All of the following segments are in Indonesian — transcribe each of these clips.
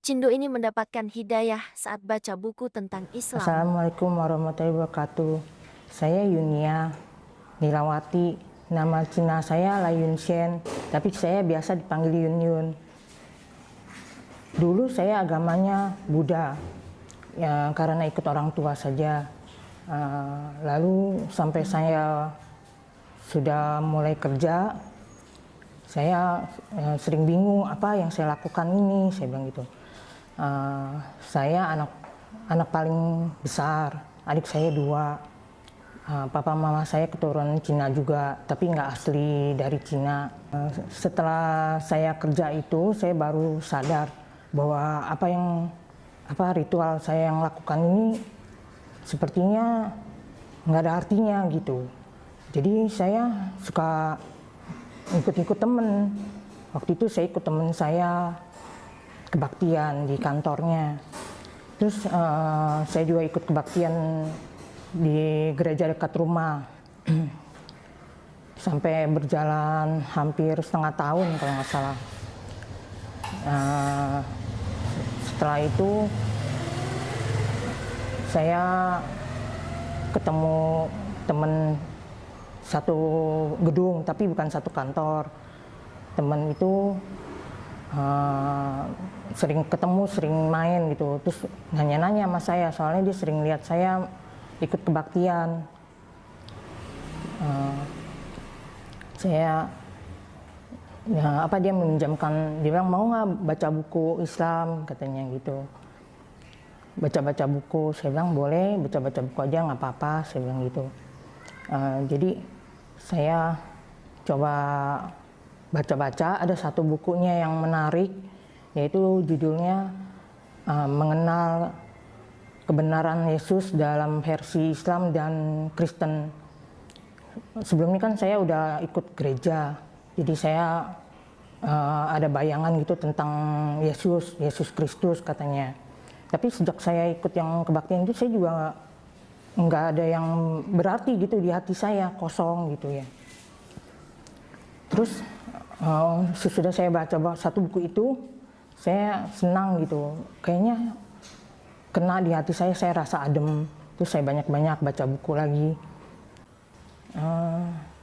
Cindo ini mendapatkan hidayah saat baca buku tentang Islam. Assalamualaikum warahmatullahi wabarakatuh. Saya Yunia Nilawati. Nama Cina saya La Yunshen, tapi saya biasa dipanggil Yun Yun. Dulu saya agamanya Buddha, ya karena ikut orang tua saja. Lalu sampai saya sudah mulai kerja, saya sering bingung apa yang saya lakukan ini, saya bilang gitu. Saya anak paling besar, adik saya 2. Papa mama saya keturunan Cina juga, tapi nggak asli dari Cina. Setelah saya kerja itu, saya baru sadar bahwa apa ritual saya yang lakukan ini sepertinya nggak ada artinya gitu. Jadi saya suka ikut-ikut temen. Waktu itu saya ikut temen saya kebaktian di kantornya. Terus saya juga ikut kebaktian di gereja dekat rumah. Sampai berjalan hampir setengah tahun kalau nggak salah. Setelah itu saya ketemu temen satu gedung tapi bukan satu kantor. Temen itu sering ketemu, sering main gitu, terus nanya-nanya sama saya, soalnya dia sering lihat saya ikut kebaktian. Saya ya dia meminjamkan, dia bilang mau nggak baca buku Islam katanya gitu, baca-baca buku. Saya bilang boleh, baca-baca buku aja nggak apa-apa, saya bilang gitu. Jadi saya coba baca-baca, ada satu bukunya yang menarik, yaitu judulnya Mengenal Kebenaran Yesus dalam versi Islam dan Kristen. Sebelumnya kan saya udah ikut gereja, jadi saya ada bayangan gitu tentang Yesus Kristus katanya. Tapi sejak saya ikut yang kebaktian itu, saya juga nggak ada yang berarti gitu di hati saya, kosong gitu ya. Terus sesudah saya baca satu buku itu, saya senang gitu, kayaknya kena di hati saya rasa adem. Terus saya banyak-banyak baca buku lagi.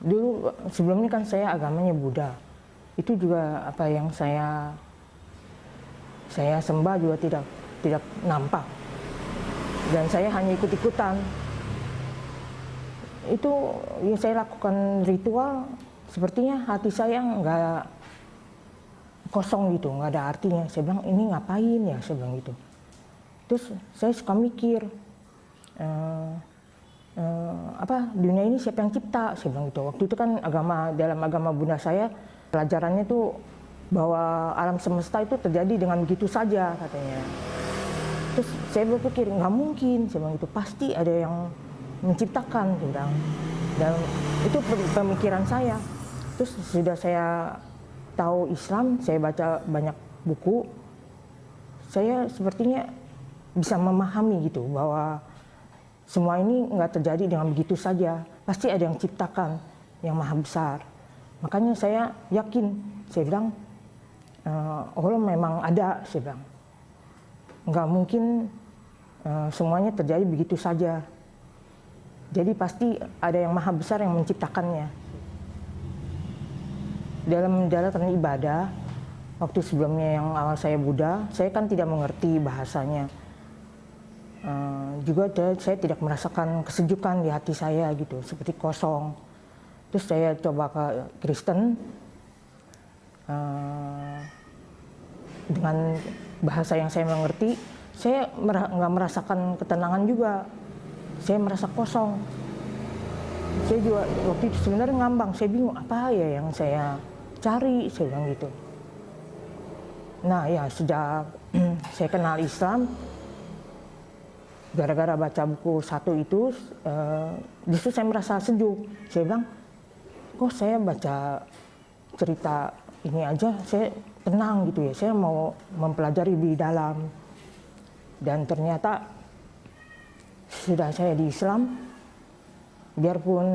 Dulu sebelumnya kan saya agamanya Buddha, itu juga apa yang saya sembah juga tidak nampak, dan saya hanya ikut-ikutan. Itu yang saya lakukan ritual, sepertinya hati saya nggak kosong gitu, nggak ada artinya. Saya bilang ini ngapain ya, saya bilang gitu. Terus saya suka mikir, dunia ini siapa yang cipta, saya bilang gitu. Waktu itu kan dalam agama Buddha saya, pelajarannya tuh bahwa alam semesta itu terjadi dengan begitu saja katanya. Terus saya berpikir nggak mungkin, saya bilang gitu, pasti ada yang menciptakan, saya bilang. Dan itu pemikiran saya. Terus sudah saya tahu Islam, saya baca banyak buku, saya sepertinya bisa memahami gitu bahwa semua ini nggak terjadi dengan begitu saja, pasti ada yang ciptakan, yang maha besar. Makanya saya yakin, saya bilang Allah memang ada, saya bilang. Nggak mungkin semuanya terjadi begitu saja. Jadi pasti ada yang maha besar yang menciptakannya. Dalam menjalankan ibadah, waktu sebelumnya yang awal saya Buddha, saya kan tidak mengerti bahasanya. Juga saya tidak merasakan kesejukan di hati saya gitu, seperti kosong. Terus saya coba ke Kristen, dengan bahasa yang saya mengerti, saya nggak merasakan ketenangan juga. Saya merasa kosong. Saya juga waktu itu sebenarnya ngambang, saya bingung apa ya yang saya cari, saya bilang gitu. Nah ya sejak saya kenal Islam, gara-gara baca buku satu itu, justru saya merasa sejuk. Saya bilang, kok saya baca cerita ini aja, saya tenang gitu ya, saya mau mempelajari lebih dalam. Dan ternyata sudah saya di Islam, biarpun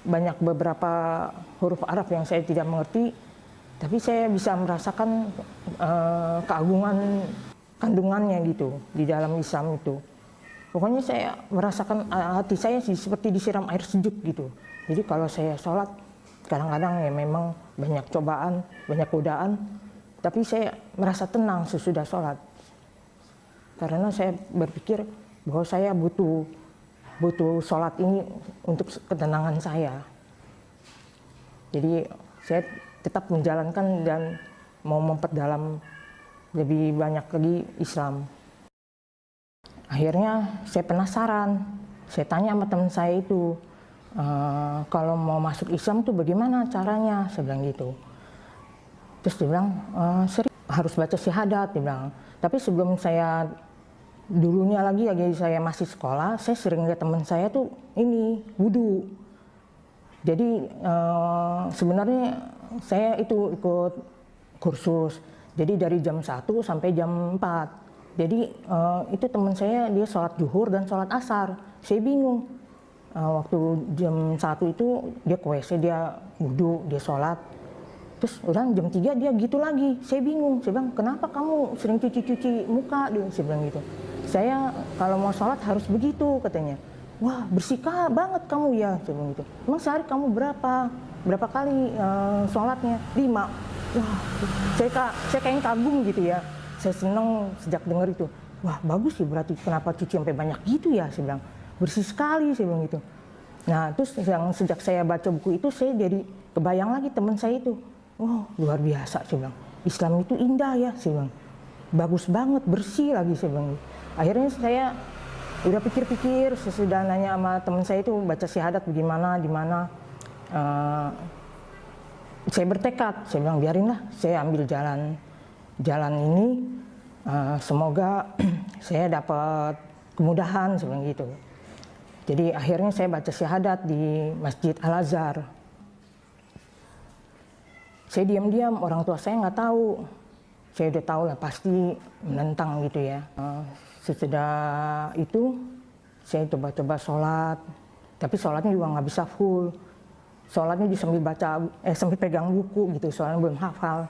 banyak beberapa huruf Arab yang saya tidak mengerti, Tapi saya bisa merasakan keagungan kandungannya gitu di dalam Islam itu. Pokoknya saya merasakan hati saya sih seperti disiram air sejuk gitu. Jadi kalau saya sholat, kadang-kadang ya memang banyak cobaan, banyak godaan, tapi saya merasa tenang sesudah sholat. Karena saya berpikir bahwa saya butuh sholat ini untuk ketenangan saya. Jadi saya tetap menjalankan dan mau memperdalam lebih banyak lagi Islam. Akhirnya saya penasaran, saya tanya sama teman saya itu, kalau mau masuk Islam tuh bagaimana caranya, saya bilang gitu. Terus dia bilang, harus baca syahadat, dia bilang. Tapi sebelum saya, dulunya lagi saya masih sekolah, saya sering lihat teman saya tuh ini, wudu. Jadi sebenarnya saya itu ikut kursus, jadi dari jam 1 sampai jam 4. Jadi itu teman saya dia sholat zuhur dan sholat asar. Saya bingung. Waktu jam 1 itu dia ke WC, dia wudhu, dia sholat. Terus orang jam 3 dia gitu lagi. Saya bingung. Saya bilang, kenapa kamu sering cuci-cuci muka? Saya bilang gitu. Saya kalau mau sholat harus begitu katanya. Wah bersihkah banget kamu ya? Saya bilang gitu. Emang sehari kamu berapa kali sholatnya? 5. Wah saya kayak kagum gitu ya. Saya senang sejak dengar itu. Wah bagus sih berarti kenapa cuci sampai banyak gitu ya, saya bilang. Bersih sekali, saya bilang gitu. Nah terus sejak saya baca buku itu saya jadi kebayang lagi teman saya itu. Wah luar biasa, saya bilang. Islam itu indah ya, saya bilang. Bagus banget, bersih lagi, saya bilang. Akhirnya saya udah pikir-pikir, sesudah nanya sama teman saya itu baca syahadat bagaimana, di mana. Saya bertekad, saya bilang biarinlah saya ambil jalan ini, semoga saya dapat kemudahan, seperti gitu. Jadi akhirnya saya baca syahadat di Masjid Al-Azhar. Saya diam-diam, orang tua saya nggak tahu. Saya udah tahu lah pasti menentang gitu ya. Sesudah itu saya coba-coba sholat, tapi sholatnya juga nggak bisa full. Sholatnya sambil sambil pegang buku gitu, soalnya belum hafal.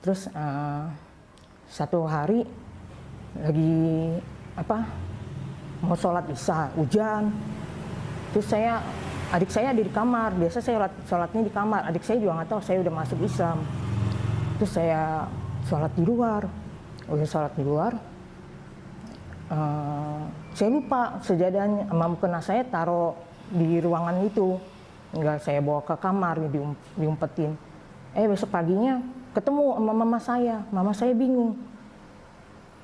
Terus satu hari lagi mau sholat isya, hujan. Terus adik saya ada di kamar, biasa saya sholatnya di kamar. Adik saya juga nggak tahu saya udah masuk Islam. Terus saya sholat di luar, saya lupa sejadahnya sama mukena saya taruh di ruangan itu. Enggak saya bawa ke kamar, diumpetin. Besok paginya ketemu sama mama saya bingung.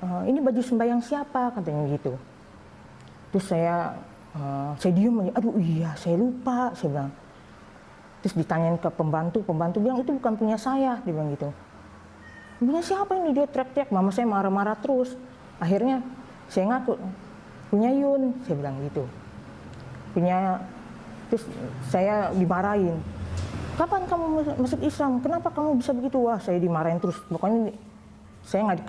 Ini baju sembahyang siapa, katanya gitu. Terus saya diem aja, aduh iya saya lupa, saya bilang. Terus ditanyain ke pembantu bilang itu bukan punya saya, dia bilang gitu. Punya siapa ini, dia teriak-teriak, mama saya marah-marah terus. Akhirnya saya ngaku, punya Yun, saya bilang gitu. Terus saya dimarahin. Kapan kamu masuk Islam? Kenapa kamu bisa begitu? Wah, saya dimarahin terus. Pokoknya saya nggak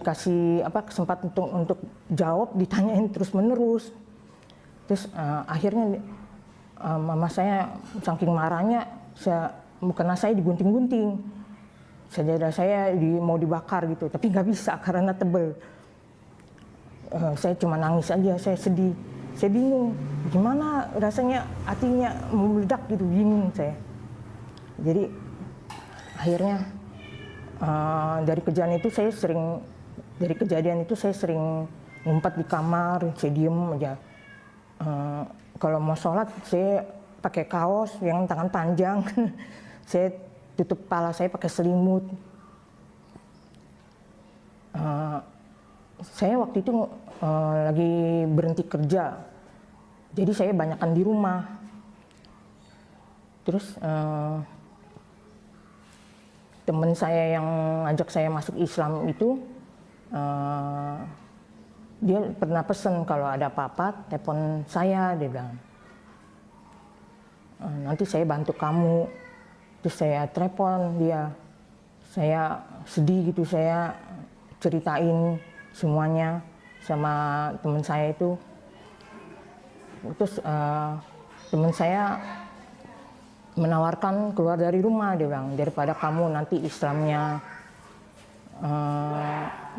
dikasih kesempatan untuk jawab, ditanyain terus menerus. Terus akhirnya mama saya saking marahnya, mukena saya digunting-gunting. Sajadah saya mau dibakar gitu, tapi nggak bisa karena tebel. Saya cuma nangis aja, saya sedih. Saya bingung, gimana rasanya hatinya meledak gitu, bingung saya. Jadi akhirnya dari kejadian itu saya sering ngumpet di kamar, saya diem aja. Kalau mau sholat saya pakai kaos yang tangan panjang, saya tutup kepala saya pakai selimut. Saya waktu itu lagi berhenti kerja, jadi saya banyakan di rumah. Terus teman saya yang ngajak saya masuk Islam itu, dia pernah pesen kalau ada apa-apa telepon saya, dia bilang. Nanti saya bantu kamu. Terus saya telepon dia, saya sedih gitu, saya ceritain semuanya sama teman saya itu. Terus teman saya menawarkan keluar dari rumah, dia bilang, daripada kamu nanti Islamnya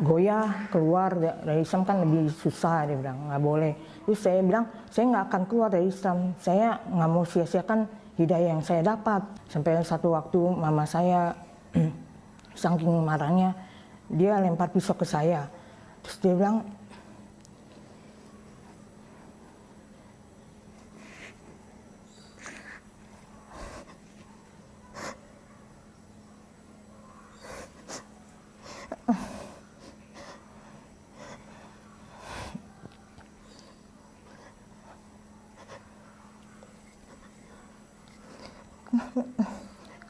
goyah, keluar dari Islam kan lebih susah, dia bilang, nggak boleh. Terus saya bilang, saya nggak akan keluar dari Islam, saya nggak mau sia-siakan hidayah yang saya dapat. Sampai satu waktu mama saya saking marahnya, dia lempar pisau ke saya. Terus dia bilang,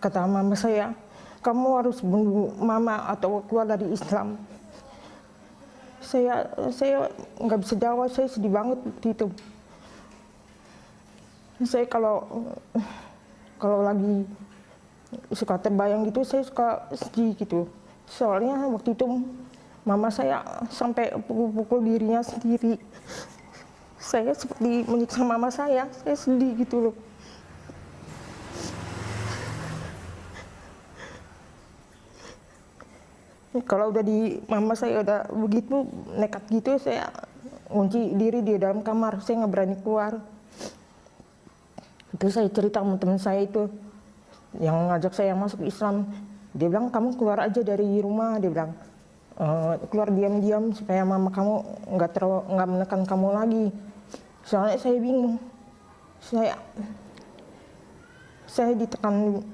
kata mama saya, kamu harus bunuh mama atau keluar dari Islam. Saya nggak bisa jawab, saya sedih banget waktu itu. Saya kalau lagi suka terbayang gitu, saya suka sedih gitu. Soalnya waktu itu mama saya sampai pukul-pukul dirinya sendiri. Saya seperti menyiksa mama saya sedih gitu loh. Kalau udah mama saya udah begitu nekat gitu, saya kunci diri di dalam kamar, saya nggak berani keluar. Itu saya cerita sama teman saya itu yang ngajak saya masuk Islam. Dia bilang, kamu keluar aja dari rumah, dia bilang, keluar diam-diam supaya mama kamu nggak menekan kamu lagi. Soalnya saya bingung, saya ditekan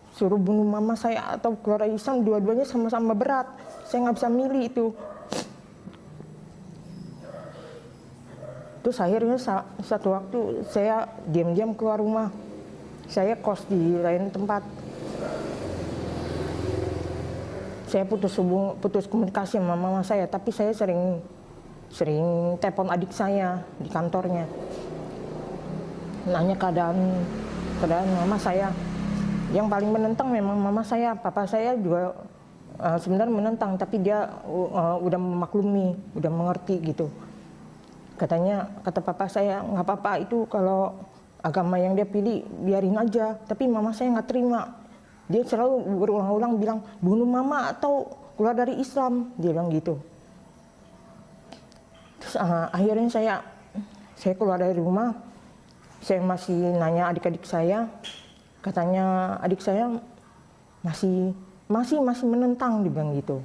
suruh bunuh mama saya atau keluar dari Islam, dua-duanya sama-sama berat. Saya nggak bisa milih itu. Terus akhirnya satu waktu saya diam-diam keluar rumah. Saya kos di lain tempat. Saya putus komunikasi sama mama saya, tapi saya sering telepon adik saya di kantornya. Nanya keadaan mama saya. Yang paling menentang memang mama saya. Papa saya juga sebenarnya menentang, tapi dia udah memaklumi, udah mengerti gitu. Kata papa saya, nggak apa-apa itu kalau agama yang dia pilih, biarin aja. Tapi mama saya nggak terima. Dia selalu berulang-ulang bilang, bunuh mama atau keluar dari Islam. Dia bilang gitu. Terus akhirnya saya keluar dari rumah. Saya masih nanya adik-adik saya. Katanya adik saya masih menentang, dibilang gitu.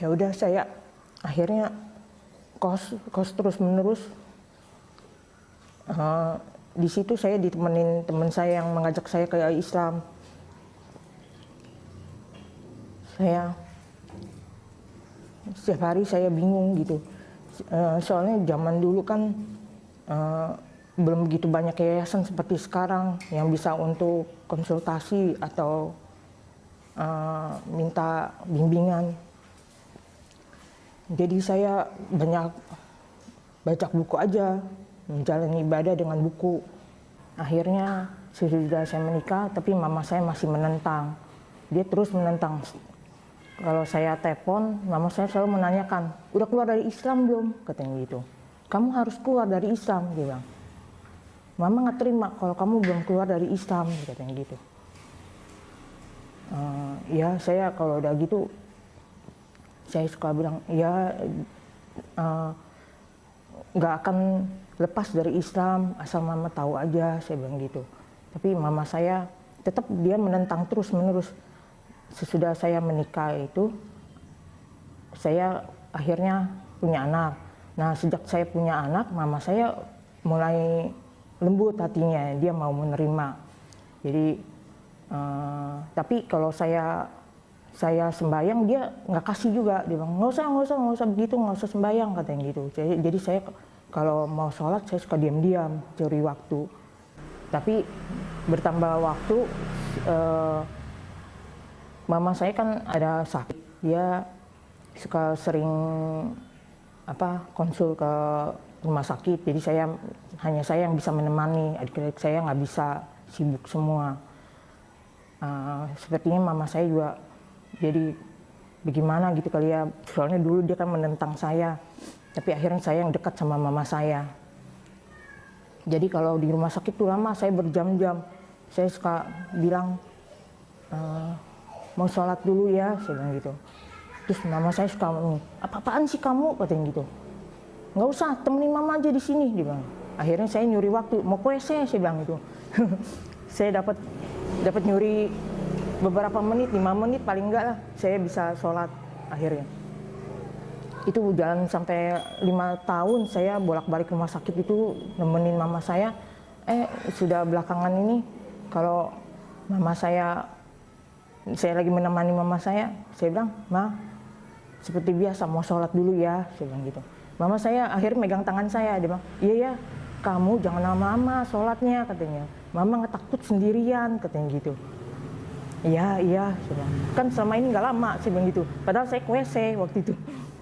Ya udah, saya akhirnya kos terus menerus. Di situ saya ditemenin teman saya yang mengajak saya ke Islam. Setiap hari saya bingung gitu. Soalnya zaman dulu kan belum begitu banyak yayasan seperti sekarang yang bisa untuk konsultasi atau minta bimbingan. Jadi saya banyak baca buku aja, menjalani ibadah dengan buku. Akhirnya sesudah saya menikah, tapi mama saya masih menentang. Dia terus menentang. Kalau saya telepon, mama saya selalu menanyakan, udah keluar dari Islam belum? Katanya gitu. Kamu harus keluar dari Islam, dia bilang. Mama nggak terima kalau kamu belum keluar dari Islam, katanya gitu. Ya saya kalau udah gitu, saya suka bilang, ya nggak akan lepas dari Islam asal mama tahu aja, saya bilang gitu. Tapi mama saya tetap dia menentang terus menerus. Sesudah saya menikah itu, saya akhirnya punya anak. Nah sejak saya punya anak, mama saya mulai lembut hatinya, dia mau menerima. Jadi tapi kalau saya sembahyang, dia nggak kasih juga. Dia bilang nggak usah begitu, nggak usah sembahyang, katanya gitu. Jadi saya kalau mau sholat saya suka diam-diam curi waktu. Tapi bertambah waktu, mama saya kan ada sakit, dia suka sering konsul ke rumah sakit. Jadi hanya saya yang bisa menemani, adik-adik saya nggak bisa, sibuk semua. Sepertinya mama saya juga jadi bagaimana gitu kali ya, soalnya dulu dia kan menentang saya, tapi akhirnya saya yang dekat sama mama saya. Jadi kalau di rumah sakit tuh lama, saya berjam-jam. Saya suka bilang, mau sholat dulu ya, saya bilang gitu. Terus mama saya suka, apa-apaan sih kamu, katanya gitu. Nggak usah, temenin mama aja di sini, dia bilang. Akhirnya saya nyuri waktu, mau ke WC, saya bilang gitu. Saya dapat nyuri beberapa menit, 5 menit paling enggak lah, saya bisa sholat akhirnya. Itu jalan sampai 5 tahun saya bolak-balik rumah sakit itu nemenin mama saya. Sudah belakangan ini kalau mama saya lagi menemani mama saya bilang, "Ma, seperti biasa mau sholat dulu ya," saya bilang gitu. Mama saya akhirnya megang tangan saya, dia bilang, "Iya ya, kamu jangan lama-lama sholatnya," katanya. "Mama nggak takut sendirian," katanya gitu. Iya, saya bilang. Kan selama ini nggak lama, saya bilang gitu. Padahal saya ke WC waktu itu.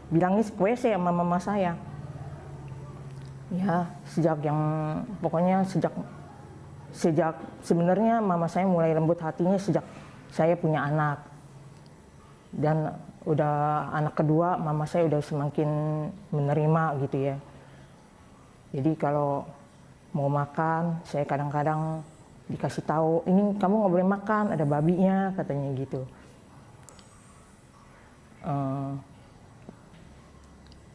Bilangnya ke WC sama mama saya. Ya, pokoknya sejak sebenarnya mama saya mulai lembut hatinya sejak saya punya anak. Dan udah anak kedua, mama saya udah semakin menerima gitu ya. Jadi kalau mau makan, saya kadang-kadang dikasih tahu, "Ini kamu nggak boleh makan, ada babinya," katanya gitu.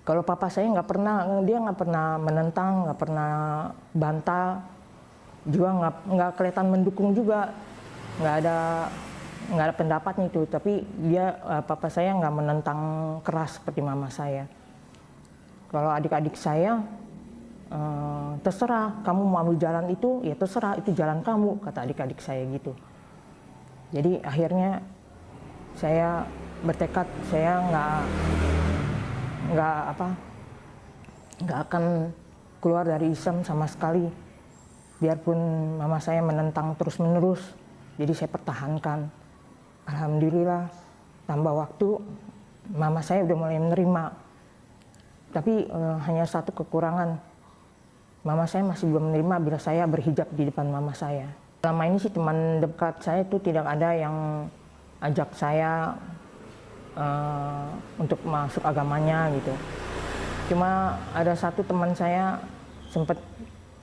Kalau papa saya dia nggak pernah menentang, nggak pernah bantah, juga nggak kelihatan mendukung juga, nggak ada pendapatnya itu. Tapi papa saya nggak menentang keras seperti mama saya. Kalau adik-adik saya, terserah kamu mau ambil jalan itu, ya terserah itu jalan kamu, kata adik-adik saya gitu. Jadi akhirnya saya bertekad saya nggak akan keluar dari Islam sama sekali, biarpun mama saya menentang terus-menerus. Jadi saya pertahankan. Alhamdulillah, tambah waktu mama saya udah mulai menerima. Tapi hanya satu kekurangan, mama saya masih belum menerima bila saya berhijab di depan mama saya. Selama ini sih teman dekat saya itu tidak ada yang ajak saya untuk masuk agamanya gitu. Cuma ada satu teman saya sempat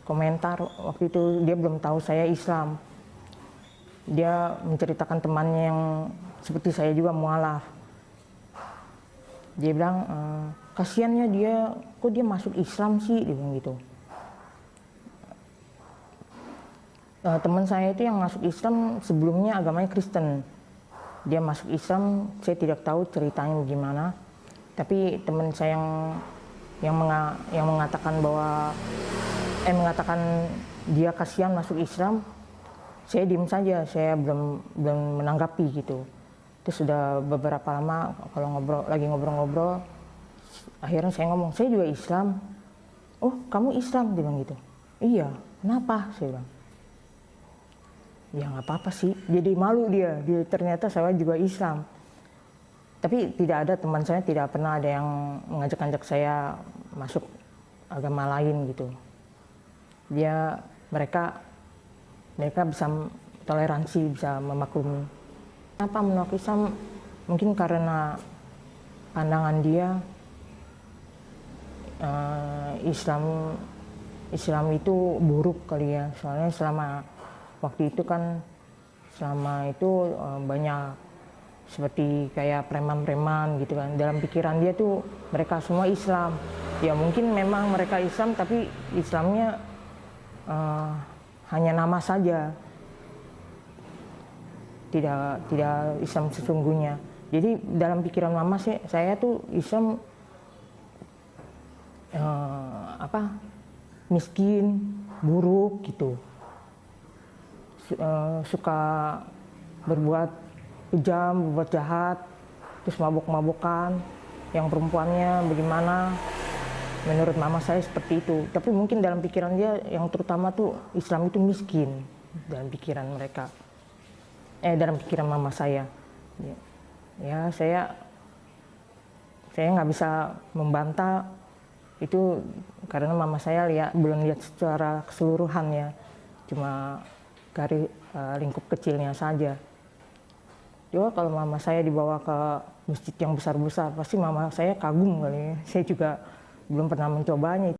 komentar waktu itu, dia belum tahu saya Islam. Dia menceritakan temannya yang seperti saya juga mualaf. Dia bilang, kasihannya kok dia masuk Islam sih, dia bilang gitu. Teman saya itu yang masuk Islam sebelumnya agamanya Kristen. Dia masuk Islam, saya tidak tahu ceritanya bagaimana. Tapi teman saya yang mengatakan mengatakan dia kasihan masuk Islam, saya diam saja, saya belum menanggapi gitu. Terus sudah beberapa lama kalau ngobrol-ngobrol, akhirnya saya ngomong, "Saya juga Islam." "Oh, kamu Islam?" dia bilang gitu. "Iya, kenapa?" saya bilang. Ya nggak apa-apa sih, jadi malu dia ternyata saya juga Islam. Tapi tidak ada, teman saya tidak pernah ada yang mengajak-ajak saya masuk agama lain gitu. Mereka bisa toleransi, bisa memaklumi. Kenapa menolak Islam? Mungkin karena pandangan dia Islam itu buruk kali ya. Soalnya waktu itu kan banyak seperti kayak preman-preman gitu kan. Dalam pikiran dia tuh mereka semua Islam. Ya mungkin memang mereka Islam, tapi Islamnya hanya nama saja. Tidak Islam sesungguhnya. Jadi dalam pikiran mama saya tuh Islam miskin, buruk gitu. Suka berbuat kejam, berbuat jahat, terus mabok-mabokan, yang perempuannya bagaimana, menurut mama saya seperti itu. Tapi mungkin dalam pikiran dia yang terutama tuh Islam itu miskin, dalam pikiran mereka, dalam pikiran mama saya. Ya saya nggak bisa membantah itu karena mama saya belum lihat secara keseluruhan ya, cuma garis lingkup kecilnya saja. Juga kalau mama saya dibawa ke masjid yang besar-besar, pasti mama saya kagum kali ya. Saya juga belum pernah mencobanya.